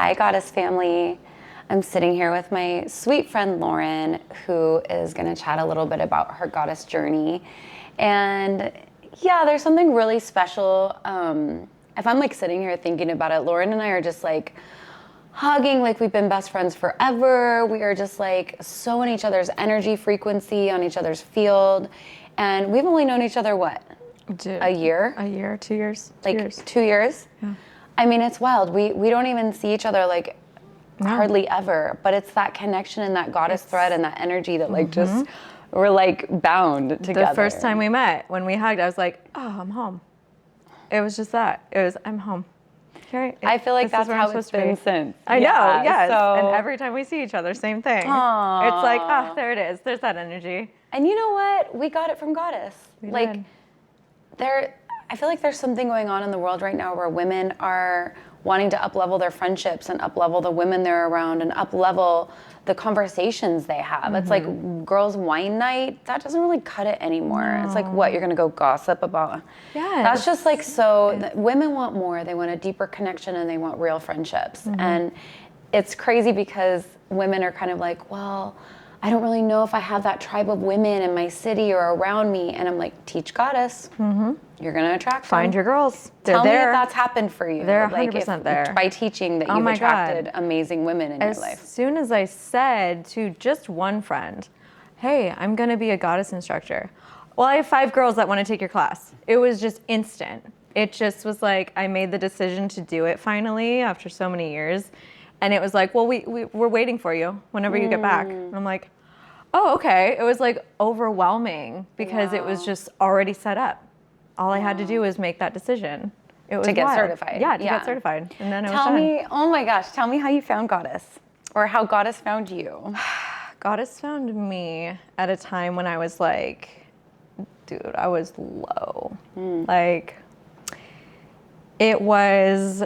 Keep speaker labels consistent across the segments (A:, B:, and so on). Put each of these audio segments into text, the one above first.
A: Hi, Goddess family. I'm sitting here with my sweet friend Lauren, who is going to chat a little bit about her goddess journey. And yeah, there's something really special. If I'm like sitting here thinking about it, Lauren and I are just like hugging like we've been best friends forever. We are just like so in each other's energy frequency, on each other's field. And we've only known each other, what? A year?
B: A year, 2 years.
A: Like 2 years?
B: Yeah.
A: I mean, it's wild. We don't even see each other like hardly ever, but it's that connection and that goddess thread and that energy that like just, we're like bound together.
B: The first time we met, when we hugged, I was like, oh, I'm home. It was just that. It was, I'm home. Okay.
A: I feel like that's how it's been since.
B: I know, yes.
A: So,
B: and every time we see each other, same thing.
A: Aww.
B: It's like, oh, there it is. There's that energy.
A: And you know what? We got it from Goddess.
B: We
A: like
B: did.
A: I feel like there's something going on in the world right now where women are wanting to up-level their friendships and up-level the women they're around and up-level the conversations they have. It's like girls' wine night. That doesn't really cut it anymore. No. It's like, what, you're going to go gossip about?
B: Yeah.
A: That's just like women want more. They want a deeper connection and they want real friendships. And it's crazy because women are kind of like, well, I don't really know if I have that tribe of women in my city or around me. And I'm like, teach Goddess. You're going to attract them.
B: Find your girls. They're
A: Tell
B: there.
A: me if that's happened for you.
B: They're 100% there.
A: By teaching that you've attracted amazing women in your life.
B: As soon as I said to just one friend, hey, I'm going to be a Goddess instructor. Well, I have 5 girls that want to take your class. It was just instant. It just was like, I made the decision to do it finally after so many years. And it was like, well, we're waiting for you whenever you get back. And I'm like, oh, okay. It was like overwhelming because it was just already set up. All I had to do was make that decision. It was
A: to get
B: wild.
A: certified.
B: Yeah, to get certified. And then it was
A: Tell
B: done.
A: me, oh my gosh, tell me how you found Goddess or how Goddess found you.
B: Goddess found me at a time when I was like, dude, I was low. Like, it was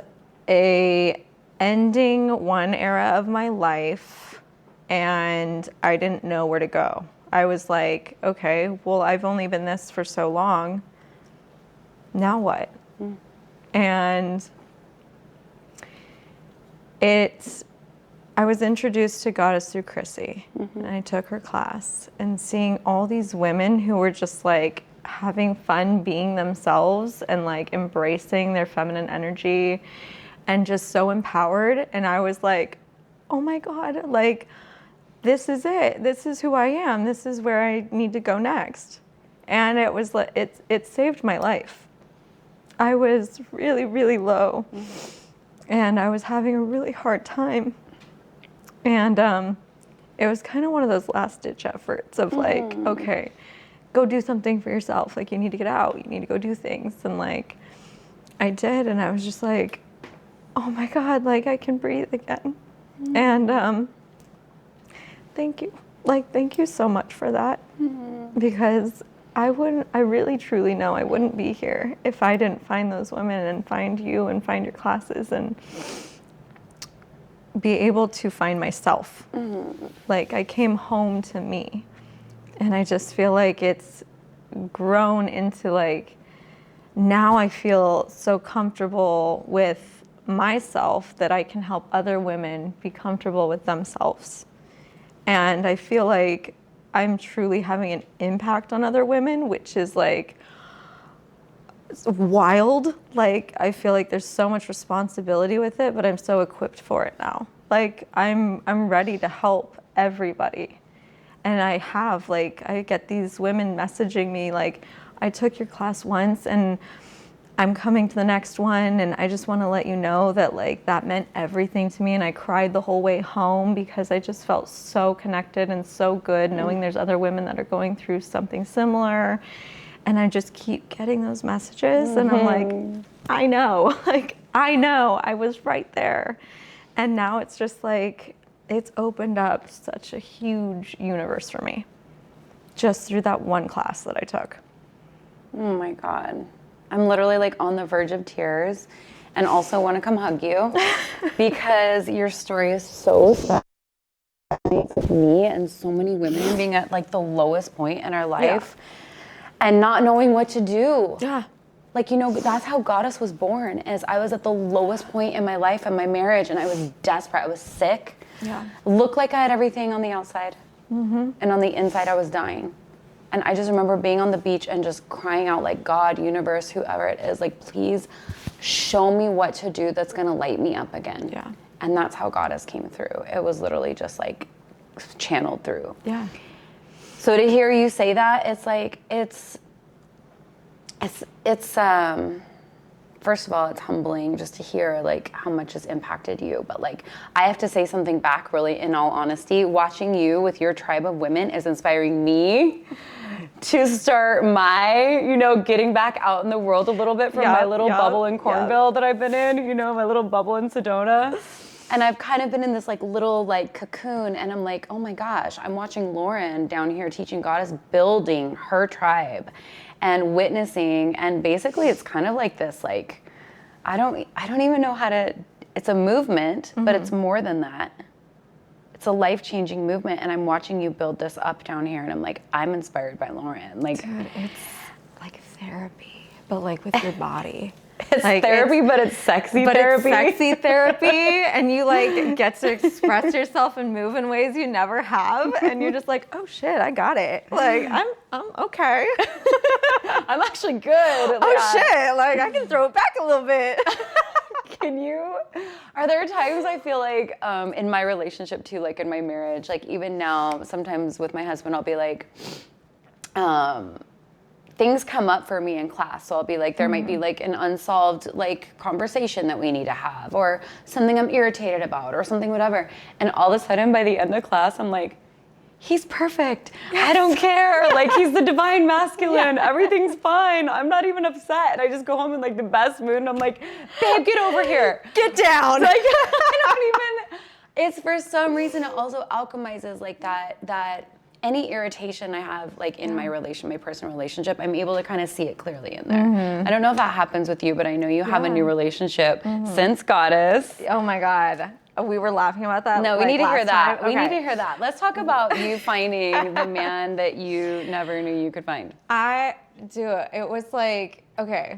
B: ending one era of my life and I didn't know where to go. I was like, okay, well, I've only been this for so long. Now what? And I was introduced to Goddess through Chrissy, and I took her class, and seeing all these women who were just like having fun being themselves and like embracing their feminine energy and just so empowered. And I was like, oh my God, like, this is it. This is who I am. This is where I need to go next. And it was like, it saved my life. I was really, really low and I was having a really hard time. And it was kind of one of those last ditch efforts of like, okay, go do something for yourself. Like, you need to get out, you need to go do things. And like, I did. And I was just like, oh my God, like I can breathe again. And thank you. Like, thank you so much for that. Because I really truly know I wouldn't be here if I didn't find those women and find you and find your classes and be able to find myself. Like, I came home to me, and I just feel like it's grown into like, now I feel so comfortable with myself that I can help other women be comfortable with themselves. And I feel like I'm truly having an impact on other women, which is like wild. Like, I feel like there's so much responsibility with it, but I'm so equipped for it now. Like, I'm ready to help everybody. And I get these women messaging me like, I took your class once and I'm coming to the next one, and I just want to let you know that like that meant everything to me, and I cried the whole way home because I just felt so connected and so good knowing there's other women that are going through something similar. And I just keep getting those messages and I'm like, I know, like I know, I was right there. And now it's just like, it's opened up such a huge universe for me just through that one class that I took.
A: Oh my God. I'm literally like on the verge of tears and also want to come hug you because your story is so sad. With me and so many women being at like the lowest point in our life and not knowing what to do.
B: Yeah.
A: like, that's how Goddess was born, is I was at the lowest point in my life and my marriage, and I was desperate. I was sick.
B: Yeah.
A: Looked like I had everything on the outside. And on the inside, I was dying. And I just remember being on the beach and just crying out, like, God, universe, whoever it is, like, please show me what to do that's going to light me up again.
B: Yeah.
A: And that's how Goddess came through. It was literally just, like, channeled through.
B: Yeah.
A: So to hear you say that, it's like, first of all, it's humbling just to hear, like, how much it's impacted you. But, like, I have to say something back, really, in all honesty. Watching you with your tribe of women is inspiring me to start my, getting back out in the world a little bit from my little bubble in Cornville that I've been in, my little bubble in Sedona. And I've kind of been in this, like, little, like, cocoon, and I'm like, oh my gosh, I'm watching Lauren down here teaching Goddess, building her tribe and witnessing, and basically it's kind of like this, like, I don't even know how to, it's a movement, but it's more than that. It's a life-changing movement, and I'm watching you build this up down here, and I'm like, I'm inspired by Lauren. Like,
B: dude, it's like therapy, but like with your body.
A: It's like, therapy, but it's sexy therapy.
B: But it's sexy therapy, and you like get to express yourself and move in ways you never have, and you're just like, oh shit, I got it. Like I'm okay.
A: I'm actually good at that.
B: Oh shit, like I can throw it back a little bit.
A: Can you? Are there times I feel like in my relationship too, like in my marriage, like even now, sometimes with my husband, I'll be like, things come up for me in class. So I'll be like, there might be like an unsolved like conversation that we need to have, or something I'm irritated about, or something, whatever. And all of a sudden by the end of class, I'm like, he's perfect. Yes. I don't care. Like, he's the divine masculine. Yeah. Everything's fine. I'm not even upset. And I just go home in like the best mood. And I'm like, babe, get over here.
B: Get down.
A: Like, I don't even, it's for some reason, it also alchemizes like that any irritation I have, like in my personal relationship, I'm able to kind of see it clearly in there. I don't know if that happens with you, but I know you have a new relationship since Goddess.
B: Oh my God. We were laughing about that.
A: No,
B: we
A: need to hear that.
B: Okay.
A: We need to hear that. Let's talk about you finding the man that you never knew you could find.
B: It was like, okay,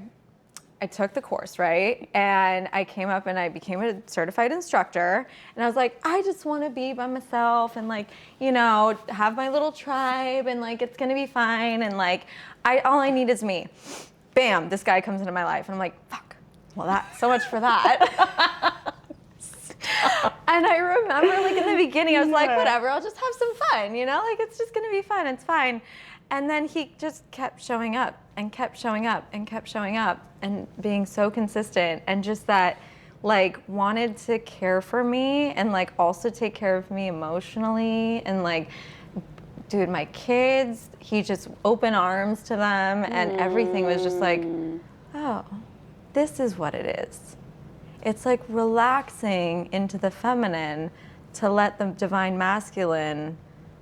B: I took the course, right? And I came up and I became a certified instructor. And I was like, I just want to be by myself and like, have my little tribe and like, it's going to be fine. And like, all I need is me. Bam, this guy comes into my life. And I'm like, fuck, well, that's so much for that. And I remember like in the beginning, I was like, whatever, I'll just have some fun, like it's just going to be fun. It's fine. And then he just kept showing up and kept showing up and kept showing up and being so consistent, and just that like wanted to care for me and like also take care of me emotionally. And like, dude, my kids, he just opened arms to them, and everything was just like, oh, this is what it is. It's like relaxing into the feminine to let the divine masculine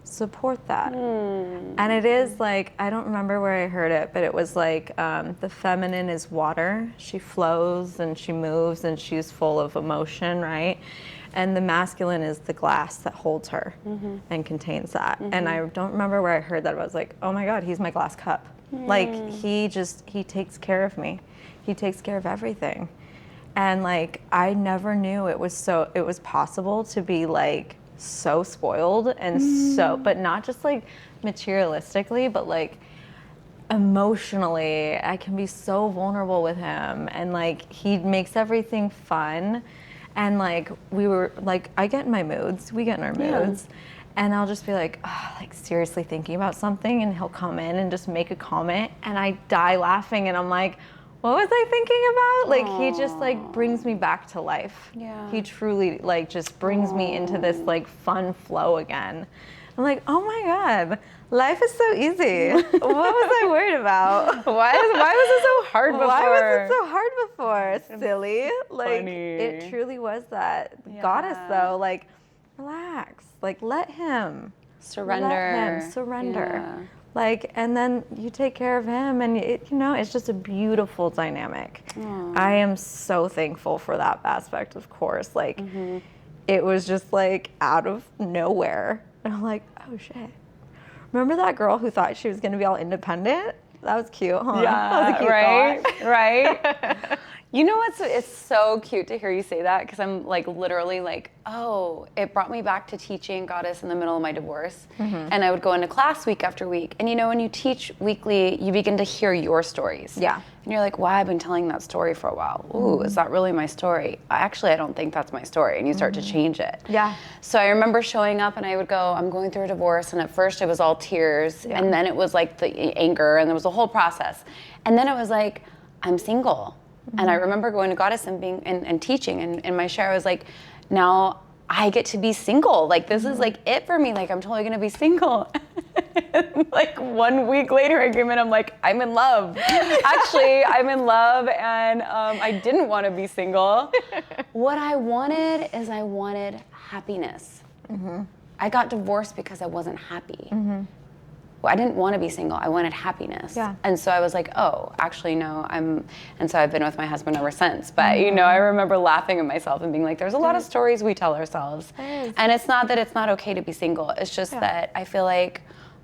B: support that. And it is like, I don't remember where I heard it, but it was like the feminine is water. She flows and she moves and she's full of emotion, right? And the masculine is the glass that holds her and contains that. And I don't remember where I heard that. I was like, oh my God, he's my glass cup. Like he takes care of me. He takes care of everything. And like, I never knew it was possible to be like so spoiled and but not just like materialistically, but like emotionally, I can be so vulnerable with him, and like, he makes everything fun. And like, I get in my moods, we get in our moods, and I'll just be like, like seriously thinking about something, and he'll come in and just make a comment, and I die laughing, and I'm like, what was I thinking about? Like, he just like brings me back to life. Yeah. He truly like just brings me into this like fun flow again. I'm like, oh my God, life is so easy. What was I worried about?
A: Why was it so hard before?
B: Why was it so hard before? Silly. Like,
A: funny.
B: It truly was that. Yeah. Goddess though, like, relax. Like, let him.
A: Surrender.
B: Let him surrender. Yeah. Like, and then you take care of him, and it's just a beautiful dynamic. Aww. I am so thankful for that aspect, of course. Like, it was just like out of nowhere. And I'm like, oh shit. Remember that girl who thought she was going to be all independent? that was cute, huh?
A: Yeah,
B: That was a cute
A: right,
B: thought.
A: right. You know what's, it's so cute to hear you say that, because I'm like literally like, oh, it brought me back to teaching Goddess in the middle of my divorce. And I would go into class week after week. And you know, when you teach weekly, you begin to hear your stories.
B: Yeah.
A: And you're like, wow, I've been telling that story for a while. Ooh, is that really my story? Actually, I don't think that's my story. And you start to change it.
B: Yeah.
A: So I remember showing up and I would go, I'm going through a divorce. And at first it was all tears.
B: Yeah.
A: And then it was like the anger, and there was a whole process. And then it was like, I'm single. And I remember going to Goddess and being and teaching, and in my share I was like, now I get to be single. Like, this is like it for me. Like, I'm totally gonna be single. Like 1 week later I came in, I'm like, I'm in love. Actually, I'm in love, and I didn't want to be single. What I wanted is I wanted happiness. I got divorced because I wasn't happy. Well, I didn't want to be single. I wanted happiness.
B: Yeah.
A: And so I was like, oh, actually, no, and so I've been with my husband ever since. But, you know, I remember laughing at myself and being like, there's a lot of stories we tell ourselves. And it's not that it's not okay to be single. It's just that I feel like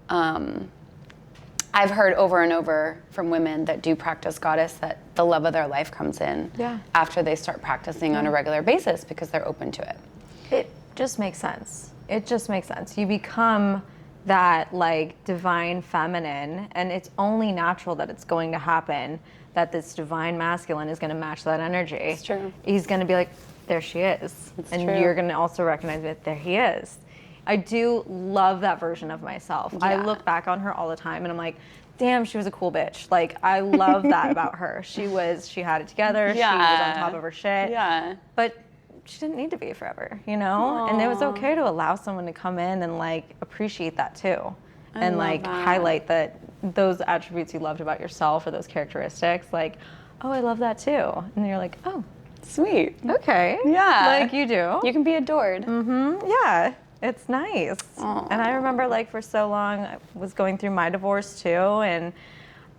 A: I've heard over and over from women that do practice Goddess that the love of their life comes in after they start practicing on a regular basis, because they're open to it.
B: It just makes sense. It just makes sense. You become that like divine feminine, and it's only natural that it's going to happen, that this divine masculine is going to match that energy.
A: It's true.
B: He's going to be like, there she is.
A: It's
B: and
A: true.
B: You're going to also recognize that there he is. I do love that version of myself. I look back on her all the time and I'm like, damn, she was a cool bitch. Like, I love that about her. She had it together. She was on top of her shit.
A: Yeah.
B: But she didn't need to be forever, you know? And it was okay to allow someone to come in and like appreciate that too. And like highlight that those attributes you loved about yourself, or those characteristics, like, oh, I love that too. And then you're like, oh,
A: Sweet.
B: okay.
A: Yeah.
B: Like you do.
A: You can be adored.
B: Yeah, it's nice. And I remember like for so long, I was going through my divorce too. And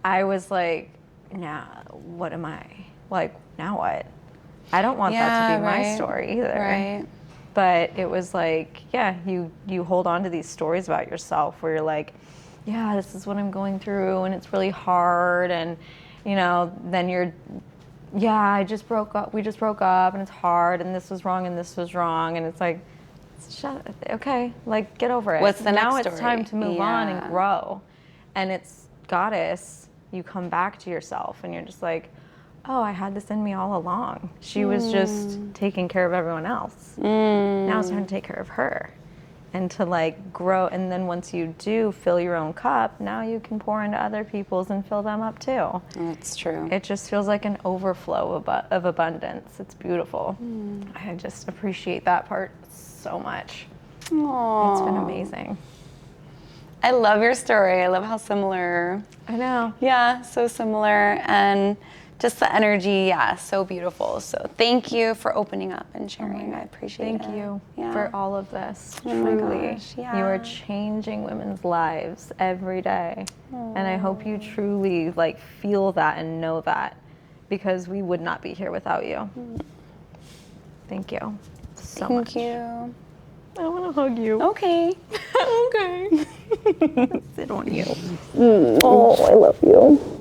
B: I was like, now what am I? Like, now what? I don't want that to be my story either.
A: Right.
B: But it was like, yeah, you hold on to these stories about yourself where you're like, yeah, this is what I'm going through and it's really hard. And, you know, then we just broke up and it's hard and this was wrong and this was wrong. And it's like, okay, like get over it.
A: What's the next
B: Now
A: story?
B: It's time to move on and grow. And it's Goddess, you come back to yourself and you're just like, oh, I had this in me all along. She was just taking care of everyone else. Now it's time to take care of her and to like grow. And then once you do fill your own cup, now you can pour into other people's and fill them up too.
A: That's true.
B: It just feels like an overflow of abundance. It's beautiful. I just appreciate that part so much.
A: Aww.
B: It's been amazing.
A: I love your story. I love how similar.
B: I know.
A: Yeah, so similar. And just the energy, so beautiful. So thank you for opening up and sharing. I appreciate it.
B: Thank you
A: Yeah.
B: for all of this.
A: Oh my
B: Truly.
A: gosh, yeah.
B: You are changing women's lives every day. And I hope you truly like feel that and know that, because we would not be here without you. Thank you so much.
A: Thank you.
B: I want to hug you.
A: Okay.
B: Okay. Sit on you.
A: Oh, I love you.